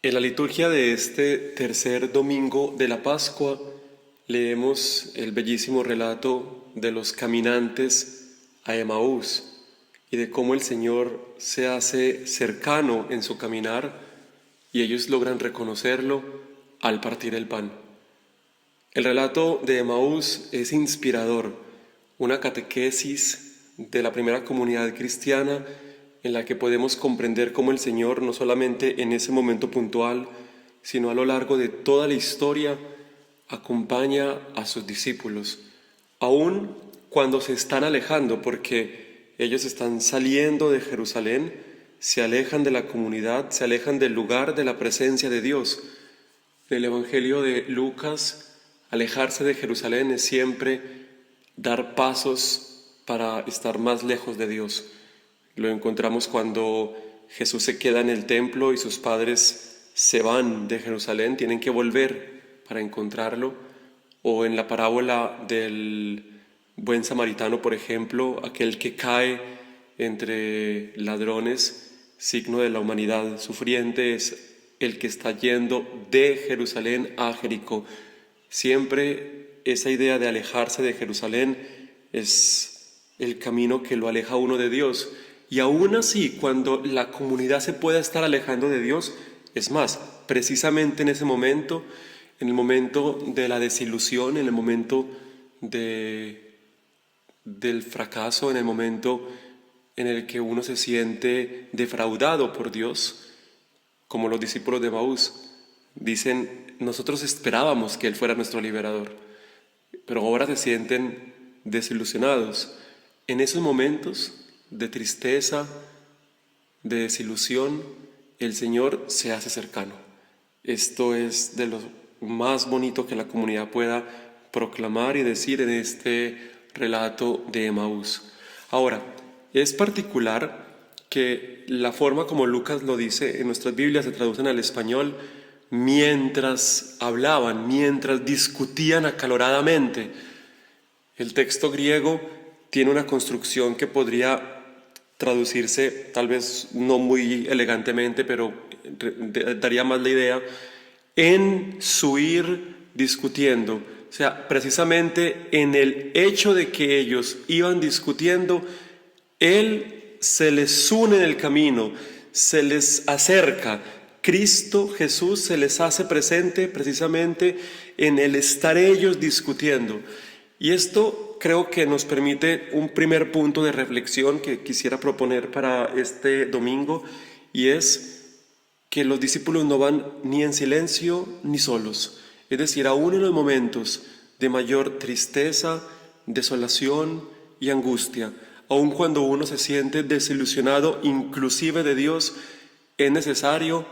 En la liturgia de este tercer domingo de la Pascua leemos el bellísimo relato de los caminantes a Emaús y de cómo el Señor se hace cercano en su caminar y ellos logran reconocerlo al partir el pan. El relato de Emaús es inspirador, una catequesis de la primera comunidad cristiana en la que podemos comprender cómo el Señor, no solamente en ese momento puntual, sino a lo largo de toda la historia, acompaña a sus discípulos, aun cuando se están alejando, porque ellos están saliendo de Jerusalén, se alejan de la comunidad, se alejan del lugar de la presencia de Dios. En el Evangelio de Lucas, alejarse de Jerusalén es siempre dar pasos para estar más lejos de Dios. Lo encontramos cuando Jesús se queda en el templo y sus padres se van de Jerusalén, tienen que volver para encontrarlo. O en la parábola del buen samaritano, por ejemplo, aquel que cae entre ladrones, signo de la humanidad sufriente, es el que está yendo de Jerusalén a Jericó. Siempre esa idea de alejarse de Jerusalén es el camino que lo aleja a uno de Dios. Y aún así, cuando la comunidad se pueda estar alejando de Dios, es más, precisamente en ese momento, en el momento de la desilusión, en el momento del fracaso, en el momento en el que uno se siente defraudado por Dios, como los discípulos de Emaús, dicen, nosotros esperábamos que Él fuera nuestro liberador, pero ahora se sienten desilusionados. En esos momentos de tristeza, de desilusión, el Señor se hace cercano. Esto es de lo más bonito que la comunidad pueda proclamar y decir en este relato de Emaús. Ahora, es particular que la forma como Lucas lo dice en nuestras Biblias se traducen al español mientras hablaban, mientras discutían acaloradamente. El texto griego tiene una construcción que podría traducirse, tal vez no muy elegantemente, pero daría más la idea, en su ir discutiendo. O sea, precisamente en el hecho de que ellos iban discutiendo, Él se les une en el camino, se les acerca. Cristo Jesús se les hace presente precisamente en el estar ellos discutiendo. Y esto creo que nos permite un primer punto de reflexión que quisiera proponer para este domingo, y es que los discípulos no van ni en silencio ni solos. Es decir, aún en los momentos de mayor tristeza, desolación y angustia, aun cuando uno se siente desilusionado inclusive de Dios, es necesario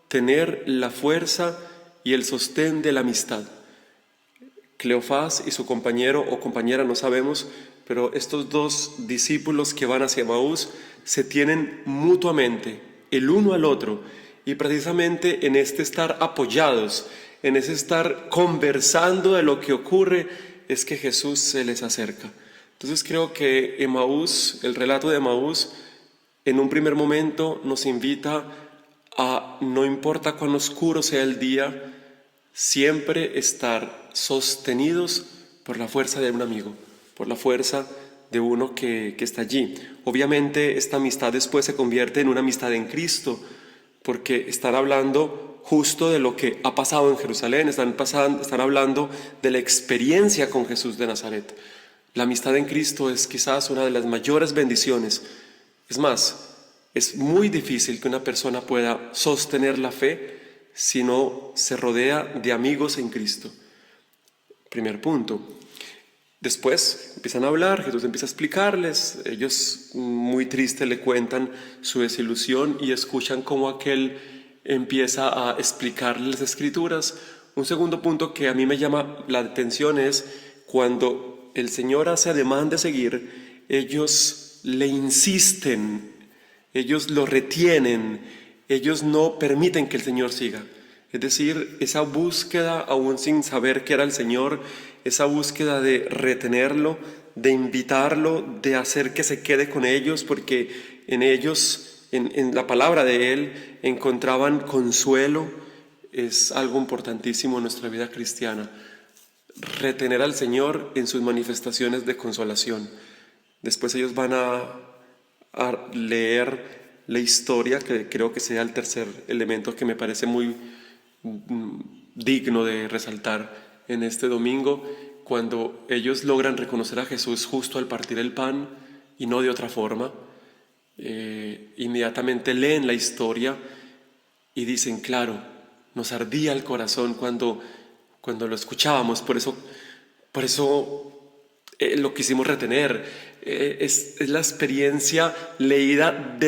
tener la fuerza y el sostén de la amistad. Cleofás y su compañero o compañera, no sabemos, pero estos dos discípulos que van hacia Emaús se tienen mutuamente, el uno al otro, y precisamente en este estar apoyados, en ese estar conversando de lo que ocurre, es que Jesús se les acerca. Entonces creo que Emaús, el relato de Emaús, en un primer momento nos invita a, no importa cuán oscuro sea el día, siempre estar sostenidos por la fuerza de un amigo, por la fuerza de uno que está allí. Obviamente esta amistad después se convierte en una amistad en Cristo, porque están hablando justo de lo que ha pasado en Jerusalén, están hablando de la experiencia con Jesús de Nazaret. La amistad en Cristo es quizás una de las mayores bendiciones. Es más, es muy difícil que una persona pueda sostener la fe si no se rodea de amigos en Cristo. Primer punto. Después empiezan a hablar, Jesús empieza a explicarles, ellos muy tristes le cuentan su desilusión y escuchan cómo aquel empieza a explicarles las Escrituras. Un segundo punto que a mí me llama la atención es cuando el Señor hace ademán de seguir, ellos le insisten, ellos lo retienen, ellos no permiten que el Señor siga. Es decir, esa búsqueda, aún sin saber que era el Señor, esa búsqueda de retenerlo, de invitarlo, de hacer que se quede con ellos, porque en ellos en la palabra de Él encontraban consuelo. Es algo importantísimo en nuestra vida cristiana, retener al Señor en sus manifestaciones de consolación. Después ellos van a leer la historia, que creo que sea el tercer elemento que me parece muy digno de resaltar en este domingo, cuando ellos logran reconocer a Jesús justo al partir el pan y no de otra forma. Inmediatamente leen la historia y dicen, claro, nos ardía el corazón cuando lo escuchábamos, por eso lo quisimos retener. Es la experiencia leída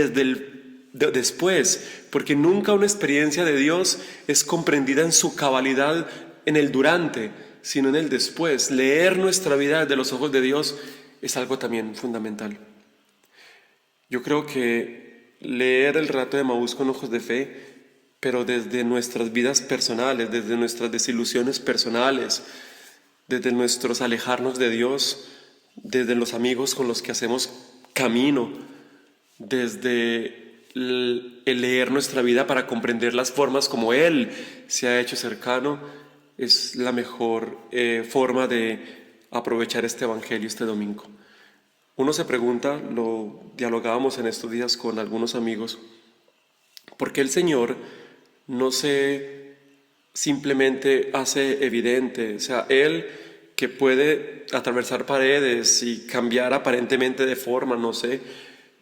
después, porque nunca una experiencia de Dios es comprendida en su cabalidad en el durante, sino en el después. Leer nuestra vida desde los ojos de Dios es algo también fundamental. Yo creo que leer el relato de Maús con ojos de fe, pero desde nuestras vidas personales, desde nuestras desilusiones personales, desde nuestros alejarnos de Dios, desde los amigos con los que hacemos camino, desde el leer nuestra vida para comprender las formas como Él se ha hecho cercano, es la mejor forma de aprovechar este Evangelio este domingo. Uno se pregunta, lo dialogábamos en estos días con algunos amigos, ¿por qué el Señor no se simplemente hace evidente? O sea, Él que puede atravesar paredes y cambiar aparentemente de forma, no sé,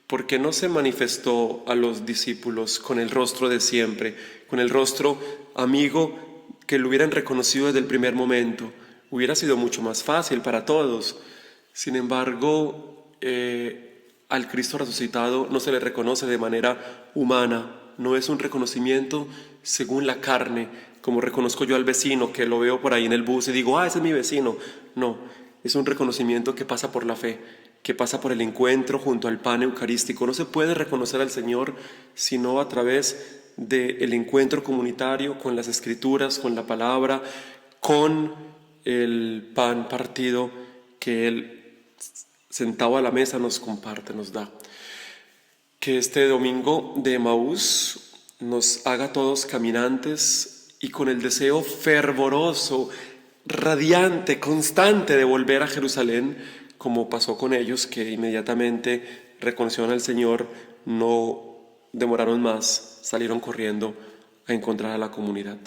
¿por qué no se manifestó a los discípulos con el rostro de siempre, con el rostro amigo que lo hubieran reconocido desde el primer momento? Hubiera sido mucho más fácil para todos. Sin embargo, al Cristo resucitado no se le reconoce de manera humana, no es un reconocimiento según la carne, como reconozco yo al vecino que lo veo por ahí en el bus y digo, ese es mi vecino. No, es un reconocimiento que pasa por la fe, que pasa por el encuentro junto al pan eucarístico. No se puede reconocer al Señor sino a través del encuentro comunitario con las Escrituras, con la palabra, con el pan partido que Él, sentado a la mesa, nos comparte, nos da. Que este domingo de Emaús nos haga todos caminantes y con el deseo fervoroso, radiante, constante de volver a Jerusalén, como pasó con ellos, que inmediatamente reconocieron al Señor, no demoraron más, salieron corriendo a encontrar a la comunidad.